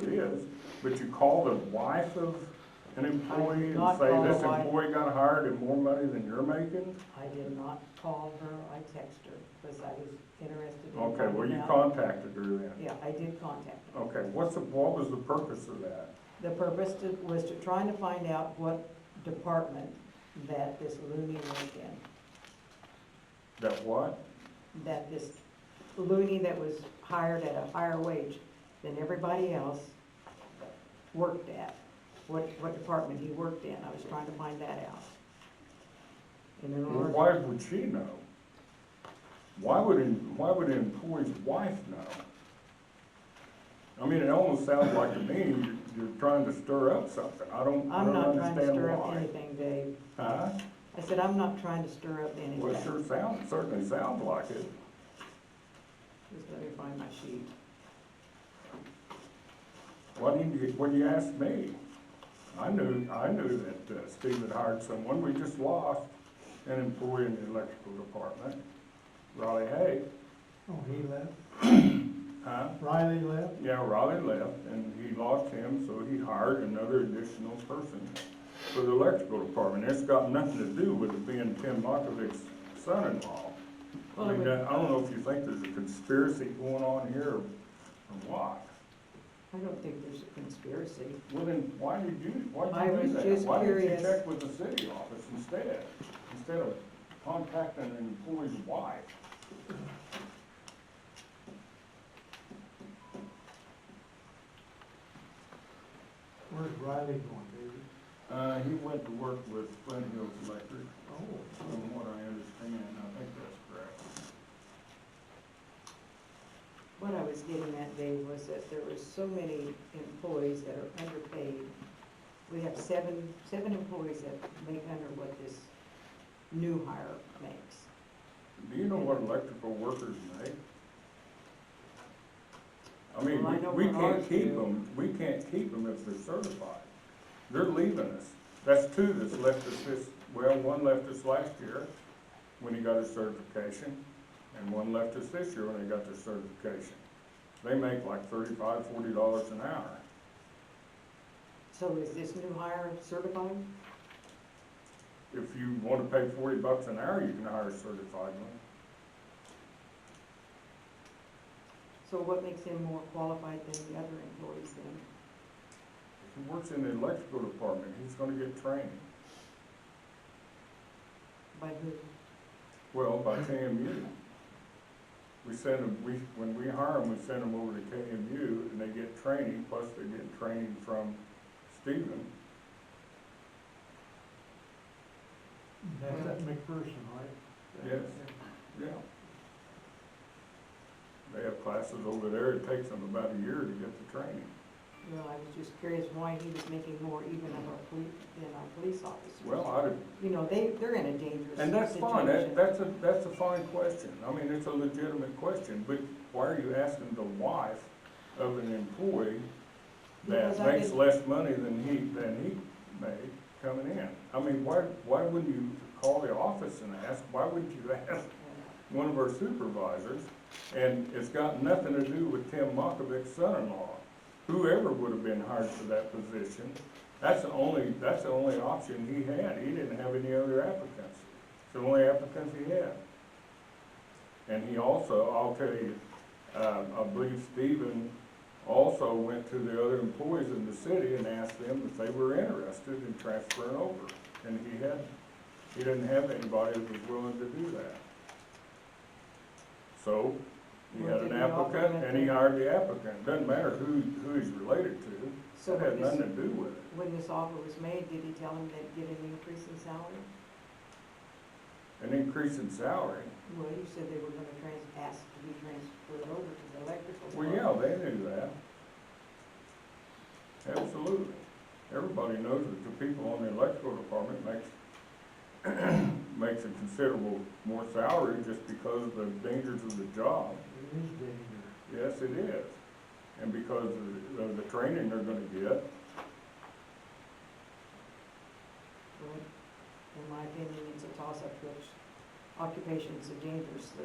It is, but you call the wife of an employee and not say call the this wife. employee got hired and more money than you're making? I did not call her, I texted her, because I was interested in Okay, well, you finding out. contacted her then. Yeah, I did contact her. Okay, what was the purpose of that? The purpose was to trying to find out what department that this loony worked in. That what? That this loony that was hired at a higher wage than everybody else worked at. What department he worked in. I was trying to find that out. And in Well, order, why would she know? Why would an employee's wife know? I mean, it almost sounds like to me you're trying to stir up something. I don't I'm not trying to understand stir up why. anything, Dave. Huh? I said, I'm not trying to stir up anything. Well, it certainly sounds like it. Just let me find my sheet. Why didn't you, when you asked me? I knew that Steve had hired someone. We just lost an employee in the electrical department, Riley Hay. Oh, he left? Huh? Riley left? Yeah, Riley left, and he lost him, so he hired another additional person for the electrical department. It's got nothing to do with it being Tim Markovic's son-in-law. Well, I mean, I don't know if you think there's a conspiracy going on here or what. I don't think there's a conspiracy. Well, then, why did you do I was that? just Why didn't you curious. check with the city office instead of contacting an employee's wife? Where's Riley going, David? He went to work with Flint Hills Electric, Oh, from what I understand. I think that's correct. What I was getting at, Dave, was that there were so many employees that are underpaid. We have seven employees that make under what this new hire makes. Do you know what electrical workers make? I mean, Well, I know we what can't ours keep do. them, we can't keep them if they're certified. They're leaving us. That's two that's left us one left us last year when he got his certification, and one left us this year when they got their certification. They make like $35, $40 an hour. So is this new hire certified? If you want to pay $40 an hour, you can hire a certified one. So what makes him more qualified than the other employees then? If he works in the electrical department, he's gonna get training. By who? Well, by KMU. We send them, when we hire them, we send them over to KMU and they get training, plus they get training from Stephen. that's at McPherson, right? Yes, yeah. They have classes over there, it takes them about a year to get the training. Well, I was just curious why he was making more even of than our police officers. Well, You know, they're in a dangerous situation. and that's fine, that's a fine question. I mean, it's a legitimate question, but why are you asking the wife of an employee that Because I makes did- less money than he made coming in? I mean, why wouldn't you call the office and ask? Why wouldn't you ask one of our supervisors? And it's got nothing to do with Tim Markovic's son-in-law. Whoever would have been hired for that position, that's the only option he had. He didn't have any other applicants. It's the only applicants he had. And he also, I'll tell you, I believe Stephen also went to the other employees in the city and asked them if they were interested in transferring over. And he didn't have anybody that was willing to do that. So, he Well, had an did he offer applicant him and he the- hired the applicant. Doesn't matter who he's related to. So It had when nothing this, to do with it. when this offer was made, did he tell him they'd get an increase in salary? An increase in salary. Well, you said they were gonna ask to be transferred over to the electrical. Well, yeah, they knew that. Absolutely. Everybody knows that the people on the electrical department makes a considerable more salary just because of the dangers of the job. It is dangerous. Yes, it is. And because of the training they're gonna get. Well, in my opinion, it's a toss-up which occupation's so dangerous, the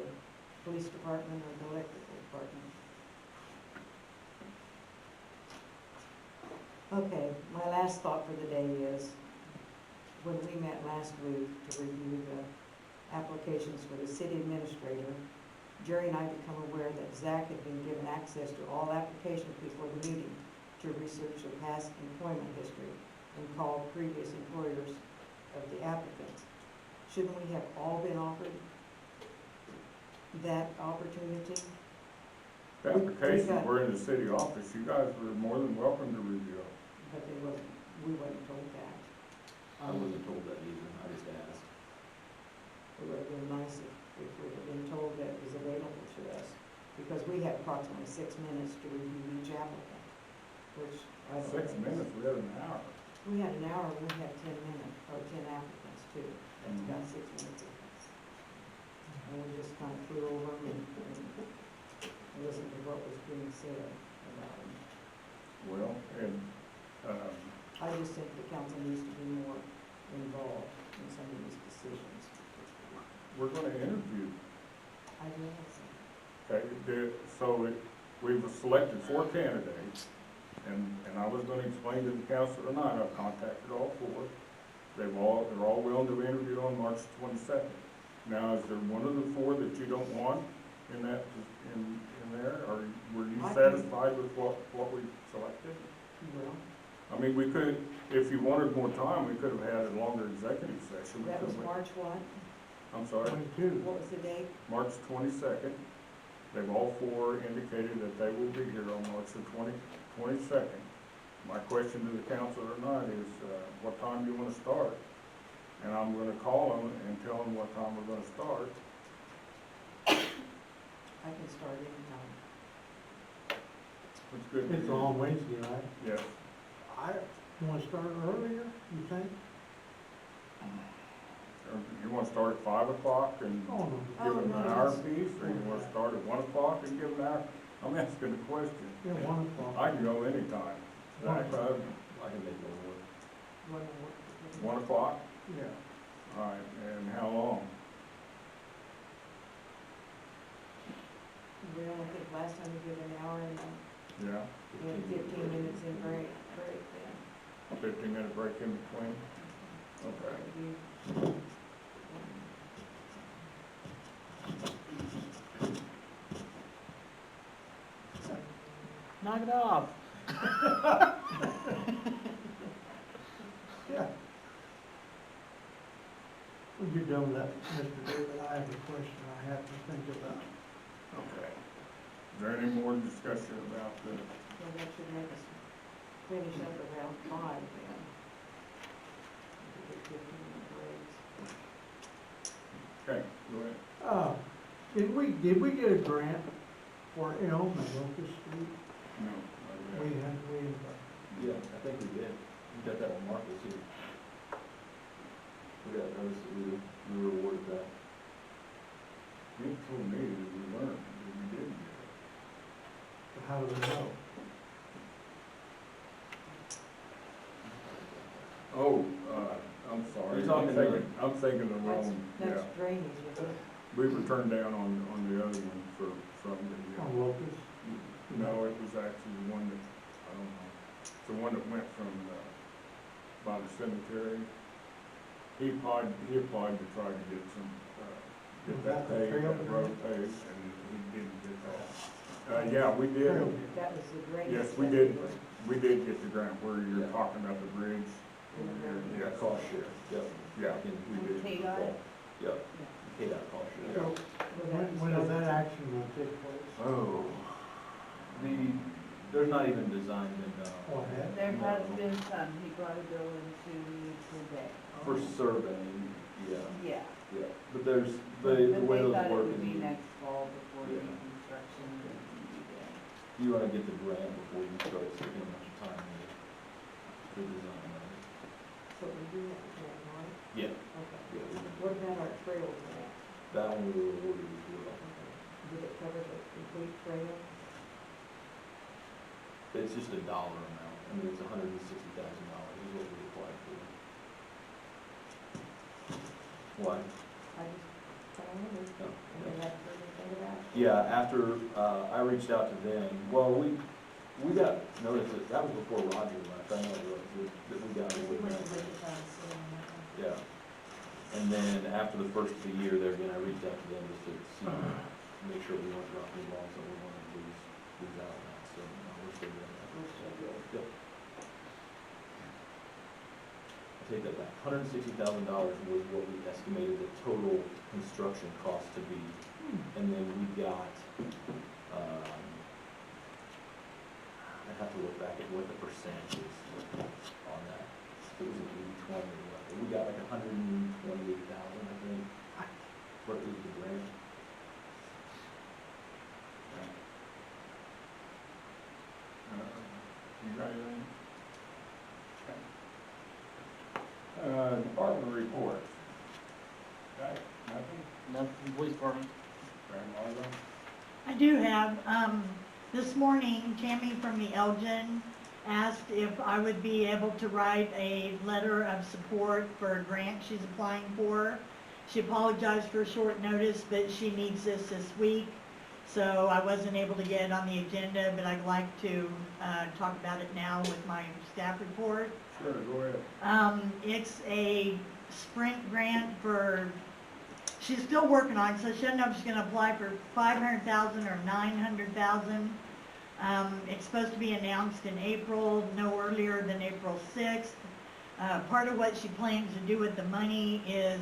police department or the electrical department. Okay, my last thought for the day is, when we met last week to review the applications for the city administrator, Jerry and I become aware that Zach had been given access to all applications before the meeting to research their past employment history and call previous employers of the applicants. Shouldn't we have all been offered that opportunity? The applications were in the city office, you guys were more than welcome to review them. But we wasn't told that. I wasn't told that either, I just asked. It would have been nice if we had been told that it was available to us, because we had approximately 6 minutes to review each applicant, which I don't 6 think- minutes, we had an hour. We had an hour, and we had 10 minutes, or 10 applicants too. That's about 6 minutes of us. And we just kind of flew over them and listened to what was being said about them. Well, and, I just think the council needs to be more involved in some of these decisions. we're gonna interview. I realize Okay, we've selected 4 candidates, and I was gonna explain to the council tonight, I've contacted all 4. They're all willing to interview on March 22nd. Now, is there one of the 4 that you don't want in that, in there, or were you I can- satisfied with what we selected? you will. I mean, we could, if you wanted more time, we could have had a longer executive session. We That was could've- March what? I'm sorry, 22. What was the date? March 22nd. They've all 4 indicated that they will be here on March the 22nd. My question to the council tonight is, what time do you want to start? And I'm going to call them and tell them what time we're going to start. I can start anytime. It's good. It's on Wednesday, right? Yes. You wanna start earlier, you think? Or you want to start at 5 o'clock and Oh, no. give them no, an hour that's- piece, or you want to start at 1 o'clock and give them an hour? I'm asking the question. Yeah, 1 o'clock. I can go anytime. Zach, I can make it work. What will work for you? 1 o'clock? Yeah. All right, and how long? We only think last time we did an hour and Yeah, we had 15 minutes in break then. 15-minute break in between? Okay. You- Knock it off. Yeah. When you're done with that, Mr. David, I have a question I have to think about. Okay. Is there any more discussion about the, Well, that should make us finish up around 5 then. We could get 15-minute breaks. okay, go ahead. Did we get a grant for Elm and Locust Street? No. We had, Yeah, I think we did. We got that one marked too. We got notice that we were awarded that. You told me that we weren't, that we didn't get it. how do we know? Oh, I'm sorry. You're talking I'm thinking the wrong, yeah. That's drainage, isn't it? We were turned down on the other one from the, On Locust? no, it was actually the one that, I don't know, the one that went from, by the cemetery. He applied to try to get some, get Was that that the paved, trail that road grant? paved, and he didn't get that. Yeah, we did, Trail. That was the drainage. yes, we that did, were- we did get the grant where you're Yeah. talking about the bridge. Yeah, Yes, cost share, yep. yeah, And we did. KDOT? Yep, KDOT cost share. So, when is that action gonna take place? Oh. There's not even design been done. Oh, it has? There has been some, he brought a bill into me today. For surveying, yeah, Yeah. yeah, but the way But those they thought it work would be is next fall before the Yeah. construction would be done. you wanna get the grant before you start spending much time in the design of it. So we do have a grant, right? Yeah, Okay. yeah, we can- What about our trail grant? that one we were awarded as well. Did it cover the complete trail? It's just a dollar amount, I mean, it's $160,000 is what we applied for. Why? I just, I don't know, Oh, and they haven't heard anything about it. Yeah, after, I reached out to them, well, We got notice that was before Roger left, I know it was, that we got a We went to wood. Wichita and sit on that one. Yeah. And then after the first of the year, there again, I reached out to them just to see, make sure we weren't dropping the ball, so we wanted to lose out on that, so no, we're still doing that. We're still good. Yep. I take that back, $160,000 was what we estimated the total construction cost to be. And then we got, I have to look back at what the percentage is on that. It was an 80-20 or what, we got like 128,000, I think, what it was the grant. You got anything? Department reports. Okay, nothing? Nothing, police department. Very well. I do have, this morning, Tammy from the Elgin asked if I would be able to write a letter of support for a grant she's applying for. She apologized for short notice, but she needs this week, so I wasn't able to get it on the agenda, but I'd like to, talk about it now with my staff report. Sure, go ahead. It's a sprint grant for, she's still working on it, so she doesn't know if she's gonna apply for 500,000 or 900,000. It's supposed to be announced in April, no earlier than April 6th. Part of what she plans to do with the money is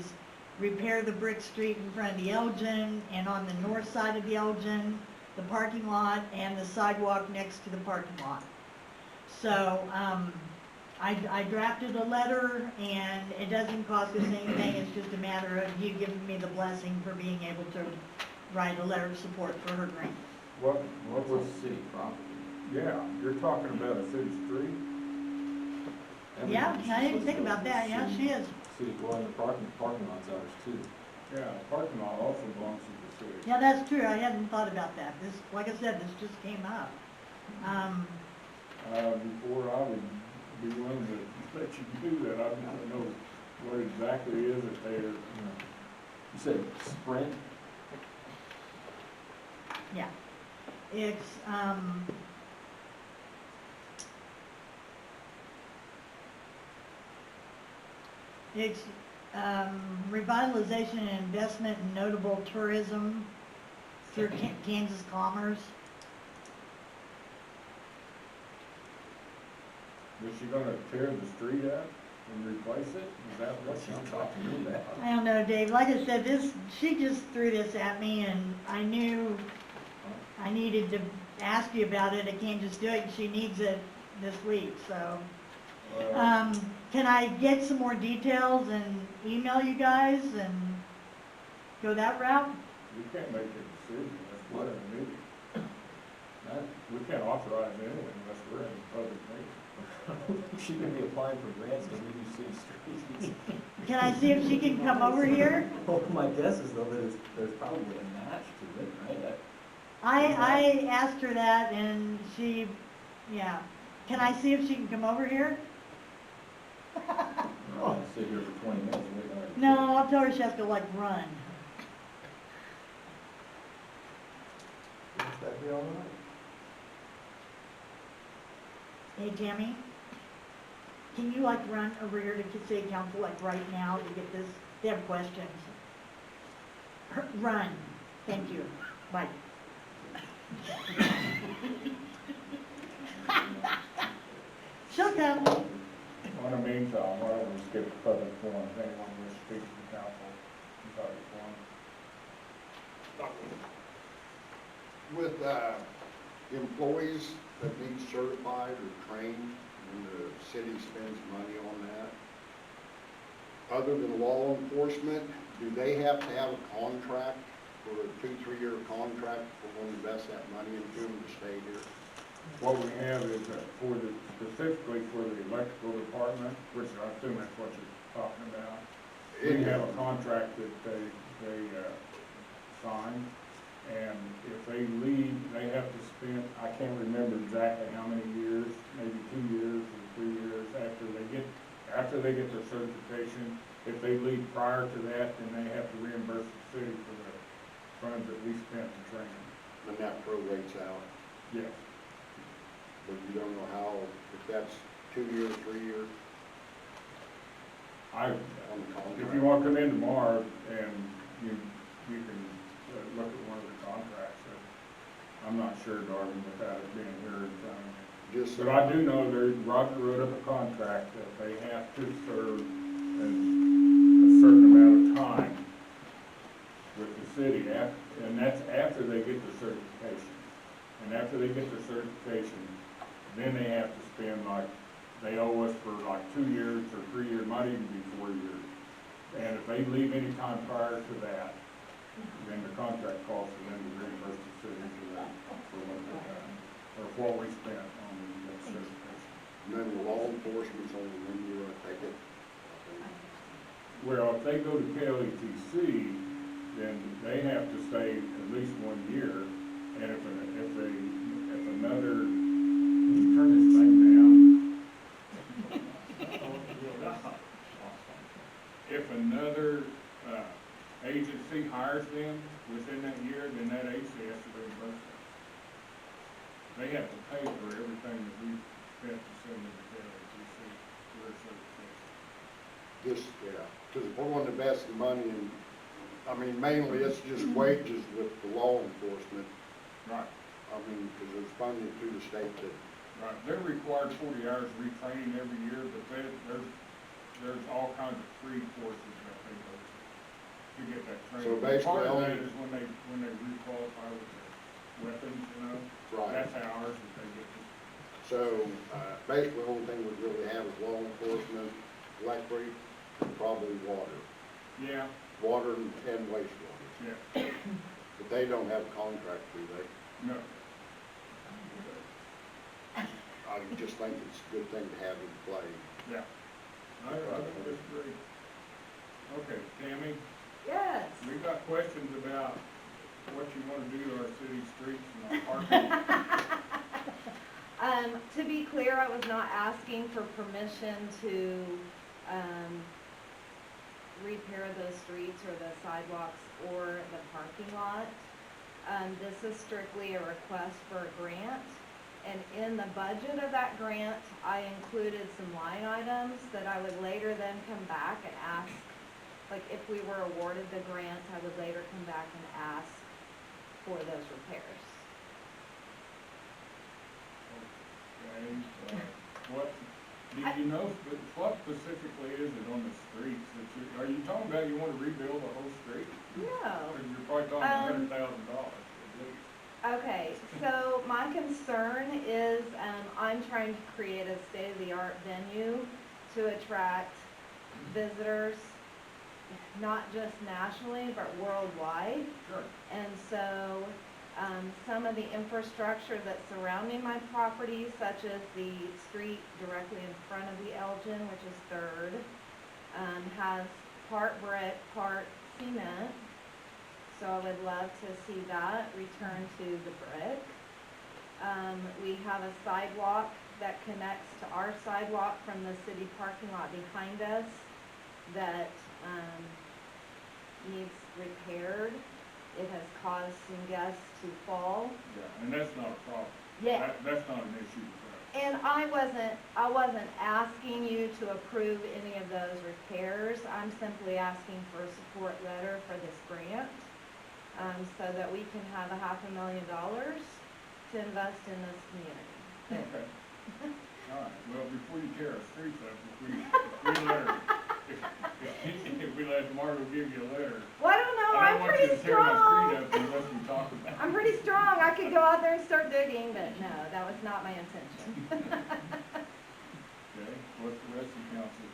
repair the brick street in front of the Elgin and on the north side of the Elgin, the parking lot and the sidewalk next to the parking lot. So, I drafted a letter and it doesn't cost us anything, it's just a matter of you giving me the blessing for being able to write a letter of support for her grant. What What was, was city property? yeah, you're talking about a city street? Yeah, Everything I she's didn't think listed about that, yeah, city- she is. City, well, and the parking lot's ours too. Yeah, parking lot also belongs to the city. Yeah, that's true, I hadn't thought about that, this, like I said, this just came up. Before I would be willing to let you do that, I don't know what exactly is it there. You said Sprint? Yeah, it's, it's, revitalization and investment in notable tourism through Kansas Commerce. Was she gonna tear the street up and replace it? Is that what she's talking about? I don't know, Dave, like I said, this, she just threw this at me and I knew I needed to ask you about it, I can't just do it, she needs it this week, so. Can I get some more details and email you guys and go that route? We can't make a decision unless we're in a meeting. We can't authorize anything unless we're in a public meeting. She's gonna be applying for grants to redo city streets. Can I see if she can come over here? Well, my guess is though that there's probably a match to it, right? I asked her that and she, yeah. Can I see if she can come over here? I'll sit here for 20 minutes and wait on her. No, I'll tell her she has to like run. Would that be all right? Hey Tammy, can you like run over here to city council like right now to get this, they have questions. Run, thank you, bye. She'll come. In the meantime, why don't we skip the public forum, if anyone wishes to speak to the council, in public forum. With employees that need certified or trained, and the city spends money on that, other than law enforcement, do they have to have a contract for a 2-3 year contract for when we invest that money into them to stay here? What we have is specifically for the electrical department, which I assume that's what you're talking about. We have a contract that they sign, and if they leave, they have to spend, I can't remember exactly how many years, maybe 2 years or 3 years after they get their certification. If they leave prior to that, then they have to reimburse the city for the funds that we spent to train them. And that prorates out. Yes. but you don't know how, if that's 2 years, 3 years I, on the contract. if you wanna come in tomorrow and you can look at one of the contracts, I'm not sure, Darwin, without it being here in front of me. Just, But I do know Roger wrote up a contract that they have to serve a certain amount of time with the city, and that's after they get the certification. And after they get the certification, then they have to spend like, they owe us for like 2 years or 3 years, might even be 4 years. And if they leave any time prior to that, then the contract calls for them to reimburse the city for that, for what they've done, or what we spent on the certification. and then the law enforcement's only 1 year, I take it. Well, if they go to KLETC, then they have to stay at least 1 year, and if another, can you turn this thing down? If another, agency hires them within that year, then that agency has to reimburse them. They have to pay for everything that we spent to send them to KLETC for their certification. Just, yeah, because if we're wanting to invest the money in, I mean, mainly it's just wages with the law enforcement. Right. I mean, because there's funding through the state that, Right, they're required 40 hours of retraining every year, but there's all kinds of free courses that they go to get that training. So basically Part of only- that is when they requalify with their weapons, you know, right. that's hours that they get to. So, basically, the only thing we really have is law enforcement, electric, and probably water. Yeah, Water and wastewater. yeah, But they don't have a contract, do they? no. I just think it's a good thing to have in play. Yeah. I don't disagree. Okay, Tammy, Yes. we got questions about what you want to do to our city streets and our parking. To be clear, I was not asking for permission to, repair those streets or the sidewalks or the parking lot. This is strictly a request for a grant. And in the budget of that grant, I included some line items that I would later then come back and ask, like if we were awarded the grant, I would later come back and ask for those repairs. Okay, what, do you know, what specifically is it on the streets that are you talking about you want to rebuild the whole street? No. Or you're probably talking $100,000 at least. Okay, so my concern is, I'm trying to create a state-of-the-art venue to attract visitors, not just nationally, but worldwide. Sure. And so, some of the infrastructure that's surrounding my property, such as the street directly in front of the Elgin, which is Third, has part brick, part cement. So I would love to see that return to the brick. We have a sidewalk that connects to our sidewalk from the city parking lot behind us that needs repaired. It has caused some guests to fall. Yeah, and that's not a problem. Yeah. That's not an issue for us. And I wasn't asking you to approve any of those repairs. I'm simply asking for a support letter for this grant, so that we can have $500,000 to invest in this community. Okay. All right, well, before you tear our streets up, if we let Margo give you a letter. Well, I don't know, I I'm don't want you pretty to tear my strong. street up unless we talk about it. I'm pretty strong. I could go out there and start digging, but no, that was not my intention. Okay, what's the rest of the council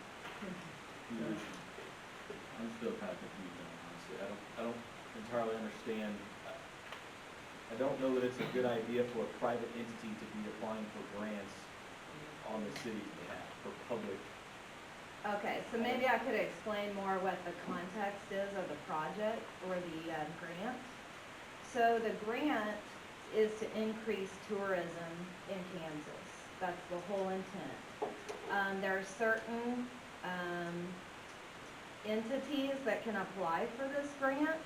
position? I'm still kind of confused on it, honestly. I don't entirely understand. I don't know that it's a good idea for a private entity to be applying for grants on the city's behalf for public. Okay, so maybe I could explain more what the context is of the project or the grant. So the grant is to increase tourism in Kansas. That's the whole intent. There are certain entities that can apply for this grant.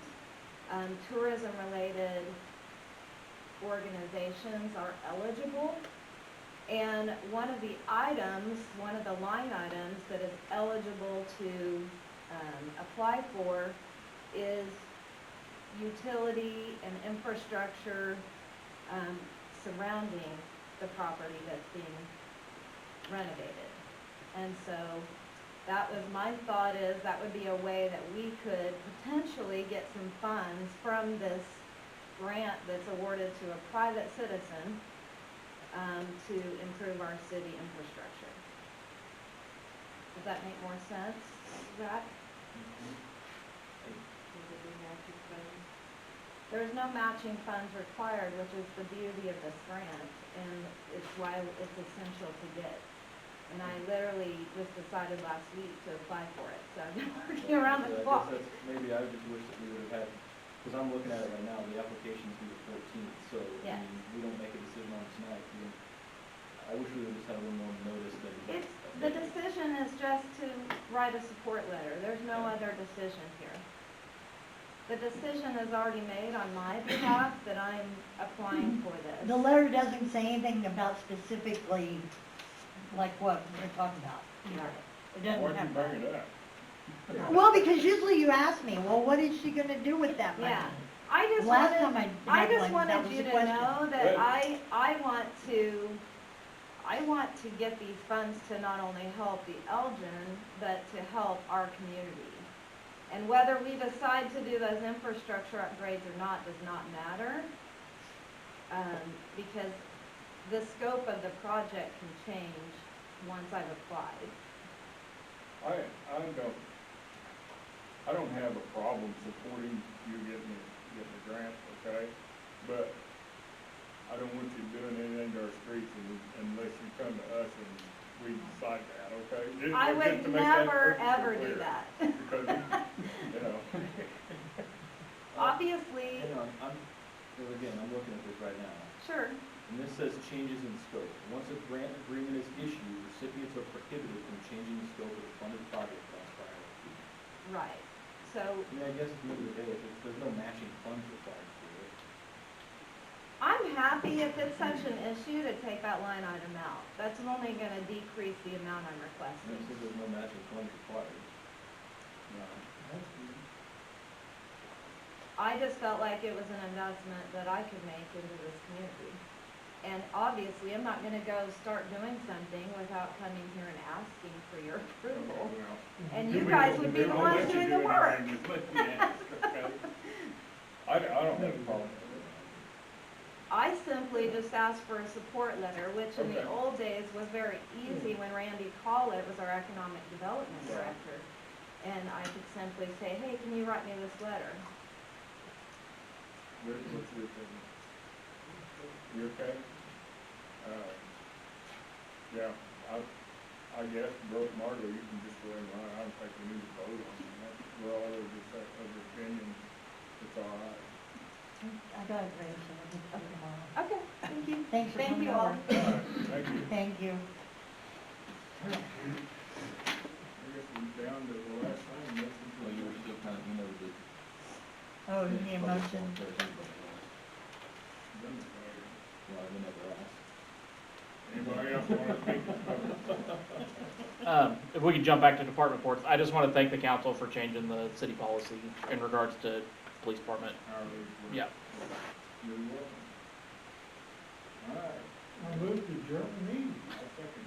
Tourism-related organizations are eligible. And one of the items, one of the line items that is eligible to apply for is utility and infrastructure surrounding the property that's being renovated. And so that was, my thought is that would be a way that we could potentially get some funds from this grant that's awarded to a private citizen to improve our city infrastructure. Does that make more sense, Zach? There's no matching funds required, which is the beauty of this grant, and it's why it's essential to get. And I literally just decided last week to apply for it, so I've been working around the clock. I guess that's, maybe I just wish that we would have had, because I'm looking at it right now, the application's due the 14th, so, Yes. I mean, we don't make a decision on it tonight. I wish we would just have a little more notice than. It's, the decision is just to write a support letter. There's no other decision here. The decision is already made on my behalf that I'm applying for this. The letter doesn't say anything about specifically like what we're talking about. Right. It doesn't Why'd you have bring that. it up? Well, because usually you ask me, well, what is she gonna do with that money? Yeah. I just Last time wanted, I I had just one, that wanted was you the to question. know that Good. I want to get these funds to not only help the Elgin, but to help our community. And whether we decide to do those infrastructure upgrades or not does not matter, because the scope of the project can change once I've applied. I don't have a problem supporting you getting the grant, okay? But I don't want you doing anything to our streets unless you come to us and we decide that, okay? I Just would to make that never, perfectly ever do clear, that. Because, you know, Obviously, Hang on, again, I'm looking at this right now, sure, and this says changes in scope. Once a grant agreement is issued, recipients are prohibited from changing the scope of the funded project without prior approval. right. So I mean, I guess at the end of the day, there's no matching funds required for it. I'm happy if it's such an issue to take that line item out. That's only gonna decrease the amount I'm And it requesting. says there's no matching funds required. I just felt like it was an investment that I could make into this community. And obviously, I'm not gonna go start doing something without coming here and asking for your approval. well, And you guys would be the we won't ones let you doing do the work. anything unless we ask, okay? I don't have a problem with it. I simply just asked for a support letter, which in the Okay. old days was very easy when Randy Collett was our economic development Yeah. director. And I could simply say, hey, can you write me this letter? What's your opinion? You okay? Yeah, I guess, Brooke Margot, you can just go ahead and run, I don't think we need to vote on that. We're all of the opinion, it's all right. I got it, Ray, so I'll just put it tomorrow. Okay, thank you. Thanks for Thank coming you all. over. All right, thank you. Thank you. I guess we're down to the last thing, that's Well, you were still kind of, the. Oh, you need a motion? Well, we never asked. Anybody else want to speak this over? If we could jump back to department reports, I just want to thank the council for changing the city policy in regards to police department. Yeah. You're welcome. All right, I moved to adjourn the meeting. I'll second.